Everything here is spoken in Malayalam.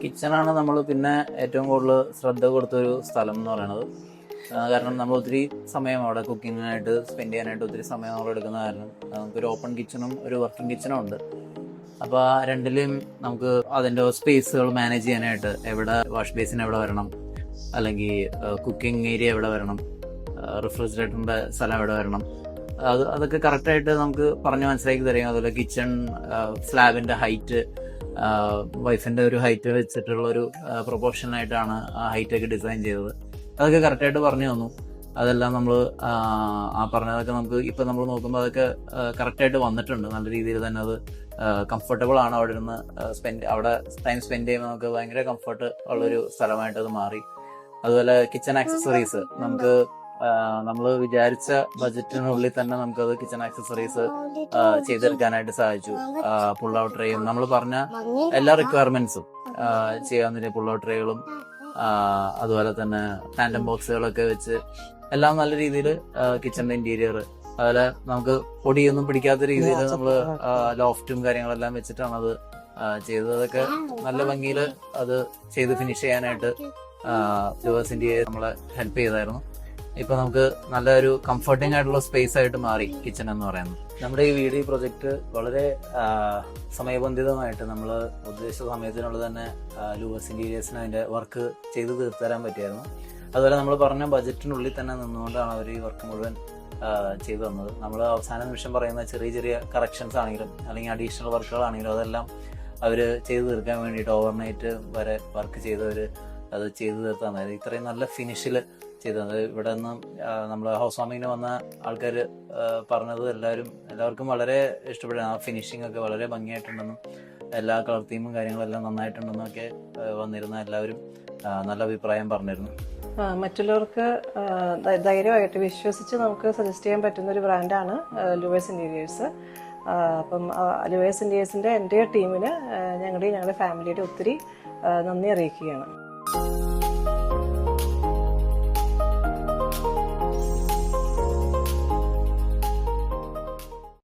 കിച്ചണാണ് നമ്മൾ പിന്നെ ഏറ്റവും കൂടുതൽ ശ്രദ്ധ കൊടുത്തൊരു സ്ഥലം എന്ന് പറയുന്നത്. കാരണം നമ്മൾ ഒത്തിരി സമയം അവിടെ കുക്കിങ്ങിനായിട്ട് സ്പെൻഡ് ചെയ്യാനായിട്ട് ഒത്തിരി സമയം അവിടെ എടുക്കുന്ന കാരണം നമുക്കൊരു ഓപ്പൺ കിച്ചണും ഒരു വർക്കിംഗ് കിച്ചണും ഉണ്ട്. അപ്പോൾ ആ രണ്ടിലും നമുക്ക് അതിൻ്റെ സ്പേസുകൾ മാനേജ് ചെയ്യാനായിട്ട് എവിടെ വാഷ് ബേസിൻ എവിടെ വരണം, അല്ലെങ്കിൽ കുക്കിംഗ് ഏരിയ എവിടെ വരണം, റെഫ്രിജറേറ്ററിൻ്റെ സ്ഥലം എവിടെ വരണം, അതൊക്കെ കറക്റ്റായിട്ട് നമുക്ക് പറഞ്ഞ് മനസ്സിലാക്കി തരും. അതുപോലെ കിച്ചൺ സ്ലാബിൻ്റെ ഹൈറ്റ്, വൈഫിൻ്റെ ഒരു ഹൈറ്റ് വെച്ചിട്ടുള്ളൊരു പ്രൊപ്പോർഷനായിട്ടാണ് ആ ഹൈറ്റൊക്കെ ഡിസൈൻ ചെയ്തത്. അതൊക്കെ കറക്റ്റായിട്ട് പറഞ്ഞു തന്നു. അതെല്ലാം നമ്മൾ ആ പറഞ്ഞതൊക്കെ നമുക്ക് ഇപ്പം നമ്മൾ നോക്കുമ്പോൾ അതൊക്കെ കറക്റ്റായിട്ട് വന്നിട്ടുണ്ട്. നല്ല രീതിയിൽ തന്നെ അത് കംഫർട്ടബിൾ ആണ്. അവിടെ ഇരുന്ന് അവിടെ ടൈം സ്പെൻഡ് ചെയ്യുമ്പോൾ നമുക്ക് ഭയങ്കര കംഫർട്ട് ഉള്ളൊരു സ്ഥലമായിട്ട് അത് മാറി. അതുപോലെ കിച്ചൺ ആക്സസറീസ് നമുക്ക് നമ്മൾ വിചാരിച്ച ബജറ്റിനുള്ളിൽ തന്നെ നമുക്കത് കിച്ചൺ ആക്സസറീസ് ചെയ്തെടുക്കാനായിട്ട് സാധിച്ചു. പുൾ ഔട്ട് ട്രേയും നമ്മൾ പറഞ്ഞ എല്ലാ റിക്വയർമെന്റ്സും ചെയ്യാവുന്ന പുൾ ഔട്ട് ട്രേകളും അതുപോലെ തന്നെ ടാൻഡം ബോക്സുകളൊക്കെ വെച്ച് എല്ലാം നല്ല രീതിയിൽ കിച്ചണിന്റെ ഇന്റീരിയർ, അതുപോലെ നമുക്ക് പൊടിയൊന്നും പിടിക്കാത്ത രീതിയിൽ നമ്മൾ ലോഫ്റ്റും കാര്യങ്ങളെല്ലാം വെച്ചിട്ടാണ് അത് ചെയ്തത്. അതൊക്കെ നല്ല ഭംഗിയിൽ അത് ചെയ്ത് ഫിനിഷ് ചെയ്യാനായിട്ട് ലൂവേഴ്സ് ഇന്ത്യയെ നമ്മളെ ഹെൽപ്പ് ചെയ്തായിരുന്നു. ഇപ്പൊ നമുക്ക് നല്ലൊരു കംഫർട്ടിംഗ് ആയിട്ടുള്ള സ്പേസ് ആയിട്ട് മാറി കിച്ചൺ എന്ന് പറയുന്നത്. നമ്മുടെ ഈ വീഡിയോ പ്രൊജക്ട് വളരെ സമയബന്ധിതമായിട്ട് നമ്മൾ ഉദ്ദേശിച്ച സമയത്തിനുള്ളിൽ തന്നെ ലൂവേഴ്സ് ഇന്റീരിയേഴ്സിന് അതിന്റെ വർക്ക് ചെയ്ത് തീർത്തരാൻ പറ്റിയായിരുന്നു. അതുപോലെ നമ്മൾ പറഞ്ഞ ബജറ്റിനുള്ളിൽ തന്നെ നിന്നുകൊണ്ടാണ് അവർ ഈ വർക്ക് മുഴുവൻ ചെയ്തു തന്നത്. നമ്മൾ അവസാന നിമിഷം പറയുന്ന ചെറിയ ചെറിയ കറക്ഷൻസ് ആണെങ്കിലും അല്ലെങ്കിൽ അഡീഷണൽ വർക്കുകളാണെങ്കിലും അതെല്ലാം അവർ ചെയ്തു തീർക്കാൻ വേണ്ടിയിട്ട് ഓവർനൈറ്റ് വരെ വർക്ക് ചെയ്തവർ അത് ചെയ്തു തീർത്താൽ മതി. ഇത്രയും നല്ല ഫിനിഷിൽ ചെയ്തത്. ഇവിടെ നിന്ന് നമ്മൾ ഹൗസ് വാമിങ്ങിന് വന്ന ആൾക്കാർ പറഞ്ഞത് എല്ലാവർക്കും വളരെ ഇഷ്ടപ്പെടുക. ആ ഫിനിഷിംഗ് ഒക്കെ വളരെ ഭംഗിയായിട്ടുണ്ടെന്നും എല്ലാ കളർ തീമും കാര്യങ്ങളെല്ലാം നന്നായിട്ടുണ്ടെന്നും ഒക്കെ വന്നിരുന്ന എല്ലാവരും നല്ല അഭിപ്രായം പറഞ്ഞിരുന്നു. മറ്റുള്ളവർക്ക് ധൈര്യമായിട്ട് വിശ്വസിച്ച് നമുക്ക് സജസ്റ്റ് ചെയ്യാൻ പറ്റുന്ന ഒരു ബ്രാൻഡാണ് ലൂവേഴ്സ് ഇന്റീരിയേഴ്സ്. അപ്പം ലൂവേഴ്സ് ഇന്റീരിയേഴ്സിൻ്റെ എൻ്റെ ടീമിന് ഞങ്ങളുടെ ഫാമിലിയുടെ ഒത്തിരി നന്ദി അറിയിക്കുകയാണ്.